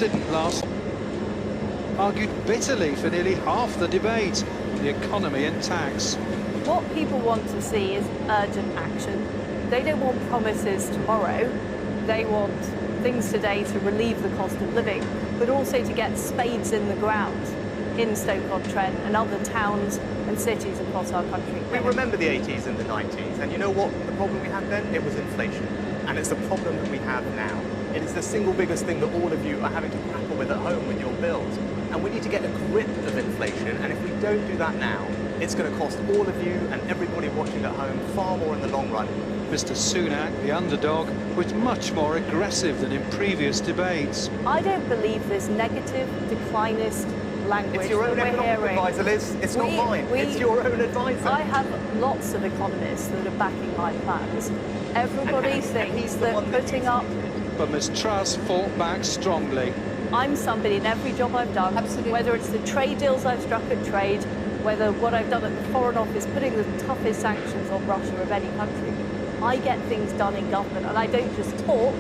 didn't last, argued bitterly for nearly half the debate on the economy and tax. What people want to see is urgent action. They don't want promises tomorrow. They want things today to relieve the cost of living, but also to get spades in the ground in Stoke-on-Trent and other towns and cities across our country. We remember the 80s and the 90s, and you know what the problem we had then? It was inflation. And it's the problem that we have now. It is the single biggest thing that all of you are having to grapple with at home with your bills. And we need to get a grip of inflation, and if we don't do that now, it's going to cost all of you and everybody watching at home far more in the long run. Mr Sunak, the underdog, was much more aggressive than in previous debates. I don't believe this negative, declinist language It's your own that we're economic hearing. advisor, Liz. It's not mine. It's your own advisor. I have lots of economists that are backing my plans. Everybody thinks that putting up... But Ms Truss fought back strongly. I'm somebody in every job I've done, Absolutely. whether it's the trade deals I've struck at trade, whether what I've done at the Foreign Office, putting the toughest sanctions on Russia of any country. I get things done in government, and I don't just talk,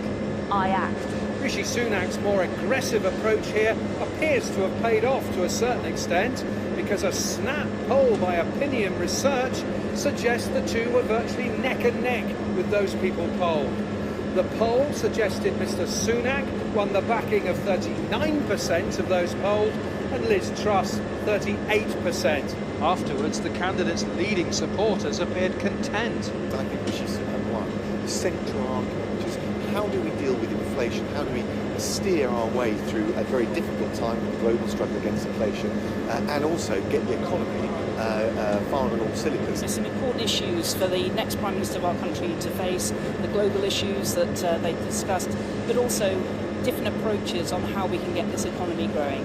I act. Rishi Sunak's more aggressive approach here appears to have paid off to a certain extent, because a snap poll by Opinion Research suggests the two were virtually neck and neck with those people polled. The poll suggested Mr Sunak won the backing of 39% of those polled, and Liz Truss 38%. Afterwards, the candidate's leading supporters appeared content. I think Rishi Sunak won. The central argument, which is how do we deal with inflation? How do we steer our way through a very difficult time with the global struggle against inflation and also get the economy firing on all cylinders? There's some important issues for the next Prime Minister of our country to face, the global issues that they discussed, but also different approaches on how we can get this economy growing.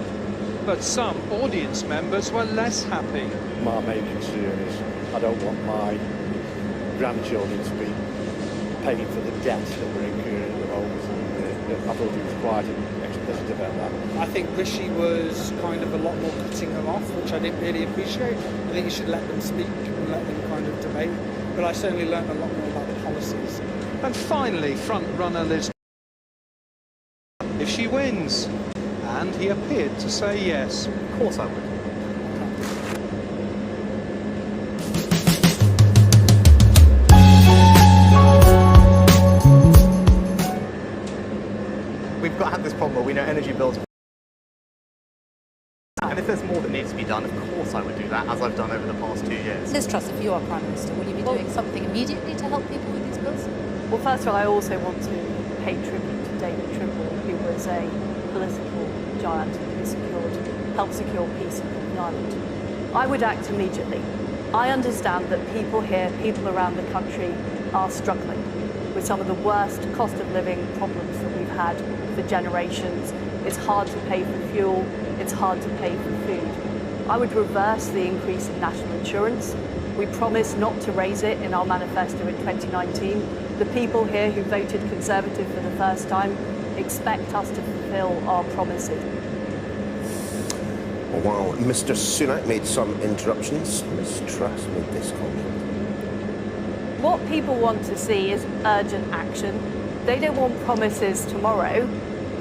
But some audience members were less happy. My main concern is I don't want my grandchildren to be paying for the debt that we're incurring at the moment. I thought he was quite explicit about that. I think Rishi was kind of a lot more cutting them off, which I didn't really appreciate. I think you should let them speak and let them kind of debate. But I certainly learned a lot more about the policies. And finally, front-runner Liz, if she wins. And he appeared to say yes. Of course I would. We've got to have this problem where we know energy bills. And if there's more that needs to be done, of course I would do that, as I've done over the past 2 years. Liz Truss, if you are Prime Minister, will you be doing something immediately to help people with these bills? Well, first of all, I also want to pay tribute to David Trimble, who was a political giant who helped secure peace in Northern Ireland. I would act immediately. I understand that people here, people around the country, are struggling with some of the worst cost of living problems that we've had for generations. It's hard to pay for fuel, it's hard to pay for food. I would reverse the increase in national insurance. We promised not to raise it in our manifesto in 2019. The people here who voted Conservative for the first time expect us to fulfil our promises. While Mr Sunak made some interruptions, Ms Truss made this comment. What people want to see is urgent action. They don't want promises tomorrow.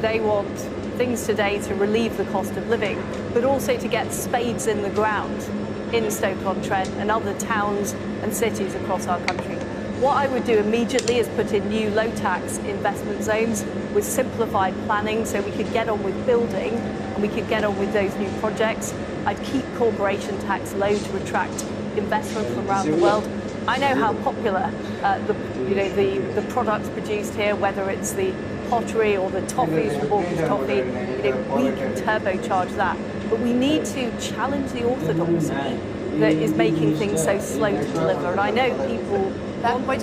They want things today to relieve the cost of living, but also to get spades in the ground in Stoke-on-Trent and other towns and cities across our country. What I would do immediately is put in new low-tax investment zones with simplified planning so we could get on with building and we could get on with those new projects. I'd keep corporation tax low to attract investment from around the world. I know how popular the products produced here, whether it's the pottery or the toffees from Walker's Toffee. We can turbocharge that. But we need to challenge the orthodoxy that is making things so slow to deliver. And I know people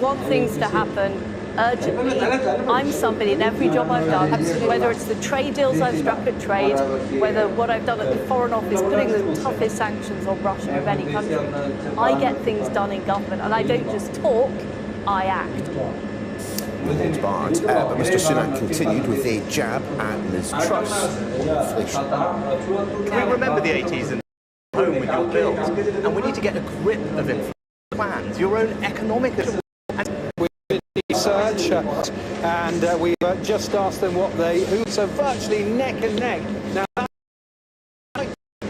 want things to happen urgently. I'm somebody in every job I've done, whether it's the trade deals I've struck at trade, whether what I've done at the Foreign Office, putting the toughest sanctions on Russia of any country. I get things done in government, and I don't just talk, I act. But Mr Sunak continued with a jab at Ms Truss on inflation. We remember the 80s and home with your bills, and we need to get a grip of inflation plans, your own economic advisor. research, and we've just asked them who's virtually neck and neck. Now,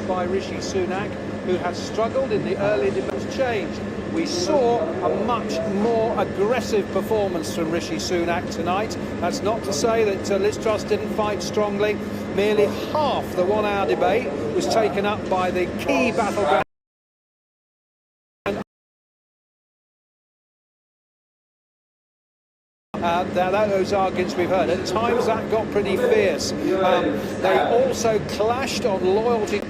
by Rishi Sunak, who has struggled in the early debates, changed. We saw a much more aggressive performance from Rishi Sunak tonight. That's not to say that Liz Truss didn't fight strongly. Merely half the 1 hour debate was taken up by the key battleground. Those arguments we've heard, at times that got pretty fierce. They also clashed on loyalty.